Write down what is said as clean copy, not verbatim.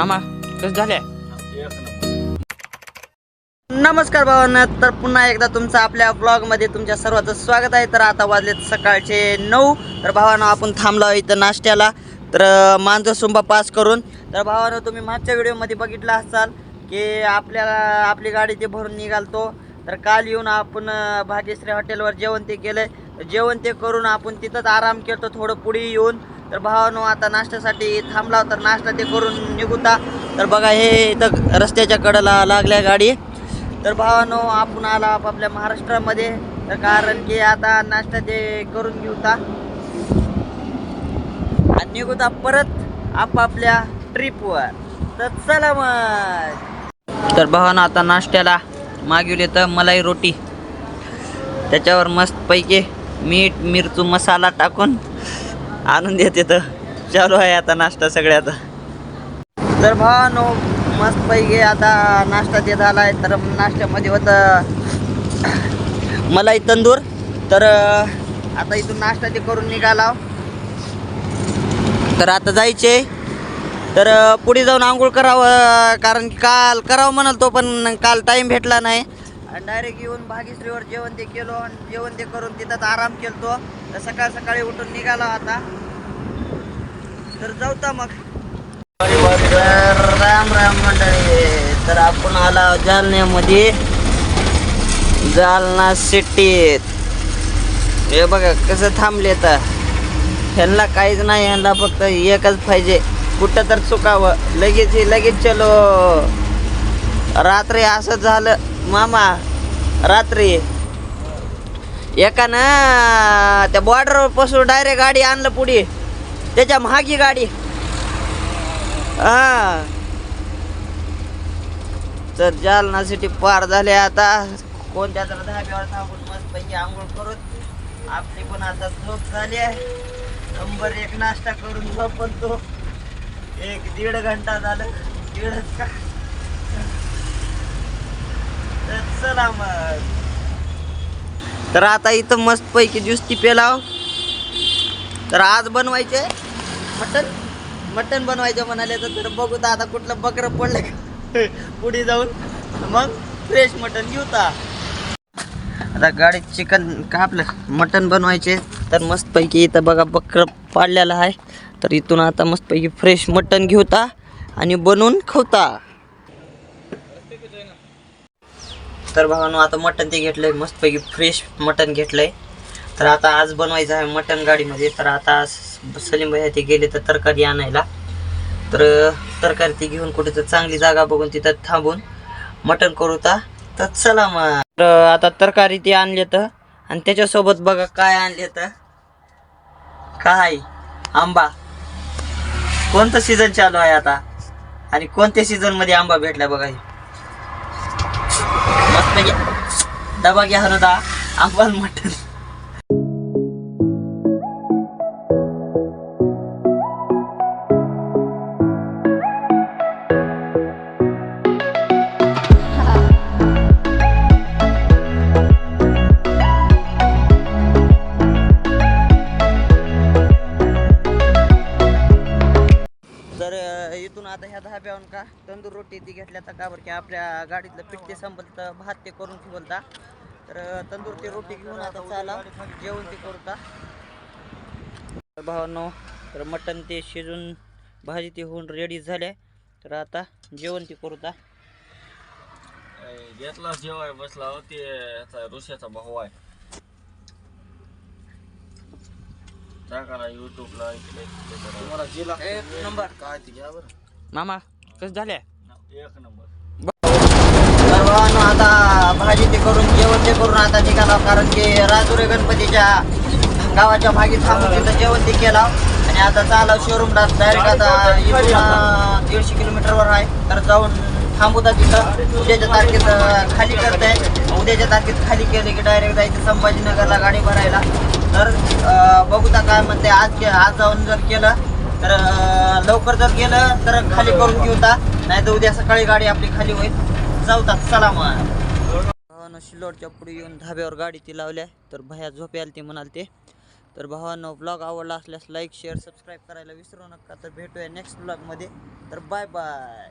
मामा कसं झाले? नमस्कार भावांनो, तर पुन्हा एकदा तुमचं आपल्या ब्लॉगमध्ये तुमच्या सर्वांचं स्वागत आहे. तर आता वाजलेत सकाळचे 9. तर भावांनो आपण थांबलो इथं नाश्त्याला. तर मांजर सुंबा पास करून. तर भावांनो तुम्ही मागच्या व्हिडिओमध्ये बघितलं असाल की आपली गाडी ते भरून निघालतो. तर काल येऊन आपण भाग्यश्री हॉटेलवर जेवण ते केलंय. जेवण ते करून आपण तिथंच आराम केलतो थोडं पुढे येऊन. तर भावांनो आता नाश्त्यासाठी थांबला, तर नाश्ता ते करून निघूता. तर बघा हे इथं रस्त्याच्या कडेला लागल्या गाडी. तर भावांनो आपण आला आपल्या महाराष्ट्रामध्ये. तर कारण की आता नाश्ता ते करून घेऊता आणि निघूता परत आपापल्या ट्रिपवर. तर चला मग. तर भावांनो आता नाश्त्याला मागवले तर मलाई रोटी, त्याच्यावर मस्त पैकी मीठ मिरचू मसाला टाकून आणून देते. तर चालू आहे आता नाश्ता सगळ्याचा. तर भावांनो मस्त पैकी आता नाश्ता ते झाला आहे. तर नाश्त्यामध्ये होतं मलाई तंदूर. तर आता इथून नाश्ता ते करून निघाला. तर आता जायचे. तर पुढे जाऊन आंघोळ करावं, कारण की काल करावं म्हणाल पण काल टाईम भेटला नाही. आणि डायरेक्ट येऊन भाग्यश्रीवर जेवण ते केलो आणि जेवण ते करून तिथंच आराम केलतो. तर सकाळी उठून निघाला आता. तर जाऊता मग. तर राम राम मंडळी. तर आपण आला जालन्यामध्ये, जालना सिटीत. हे बघा कसं थांबले. तर ह्यांना काहीच नाही, ह्यांना फक्त एकच पाहिजे, कुठं तर चुकावं, लगेच चलो. रात्री असं झालं मामा. रात्री एकानं त्या बॉर्डर पासून डायरेक्ट गाडी आणलं पुढे, त्याच्या महागी गाडी. हा तर जालना सिटी पार झाले. आता कोणत्या तर धाब्यावर थांबून मस्त पैकी आंघोळ करून आपली पण आता झोप झाली आहे. नंबर 1 नाश्ता करून झोपतो. 1-1.5 घंटा झालं. दीडच का. तर चला मग. तर आता इथं मस्त पैकी ज्यूस ती पेलाव. तर आज बनवायचे मटन बनवायचं म्हणाले. तर बघू तर आता कुठलं बकरं पडलं पुढे जाऊन मग फ्रेश मटन घेऊता. आता गाडीत चिकन का आपलं मटन बनवायचे. तर मस्तपैकी इथं बघा बकरं पाडलेलं आहे. तर इथून आता मस्तपैकी फ्रेश मटन घेऊता आणि बनवून खाऊता. तर भावांनो आता मटन ते घेतलंय, मस्तपैकी फ्रेश मटन घेतलंय. तर आता आज बनवायचं आहे मटन गाडीमध्ये. तर आता सलीम भाई ते गेले तर तरकारी आणायला. तर तरकारी ती घेऊन कुठे तर चांगली जागा बघून तिथं थांबून मटन करूता. तर चला मग. तर आता तरकारी ती आणले तर, आणि त्याच्यासोबत बघा काय आणले तर, काय आंबा. कोणतं सीझन चालू आहे आता आणि कोणत्या सीझन मध्ये आंबा भेटला बघा. मस्त डबा घ्या होता आंबा मटन. इथून आता ह्या धाब्यावरून का तंदूर रोटी ती घेतल्या तर का बरं की आपल्या गाडीतलं पीठ ते संपत भात ते करून ठेवलता. तर तंदूर ते रोटी घेऊन आता चाला जेवण ते करूता. भावांनो तर मटन ते शिजून भाजी ते होऊन रेडी झाले. तर आता जेवण ते करूता. घेतला जेवाय बसला होते. ऋषाचा भाऊ आहे, टाकाला युट्यूबला. एक नंबर काय ते घ्या बरं. मामा कसं झाले? 1 नंबर. तर भावांनो आता भाजी ते करून जेवण ते करून आता निघाला. कारण की राजुरे गणपतीच्या गावाच्या भागी थांबून तिथं जेवण ते केला आणि आता चालव शोरूमला डायरेक्ट. आता इथून 150 किलोमीटरवर आहे. तर जाऊन थांबवता तिथं. उद्याच्या तारखेत खाली करताय. उद्याच्या तारखेत खाली केले की डायरेक्ट जायचं संभाजीनगरला गाडी भरायला. तर बघूता काय म्हणते. आज जाऊन जर केलं तर लवकर जर गेलं तर खाली करून घेऊता, नाही तर उद्या सकाळी गाडी आपली खाली होईल. जाऊतात चला मग. शिल्लोडच्या पुढे येऊन धाब्यावर गाडी ती लावल्या. तर भया झोपे आली ते म्हणाल ते. तर भावांनो ब्लॉग आवडला असल्यास लाईक शेअर सबस्क्राईब करायला विसरू नका. तर भेटूया नेक्स्ट ब्लॉगमध्ये. तर बाय बाय.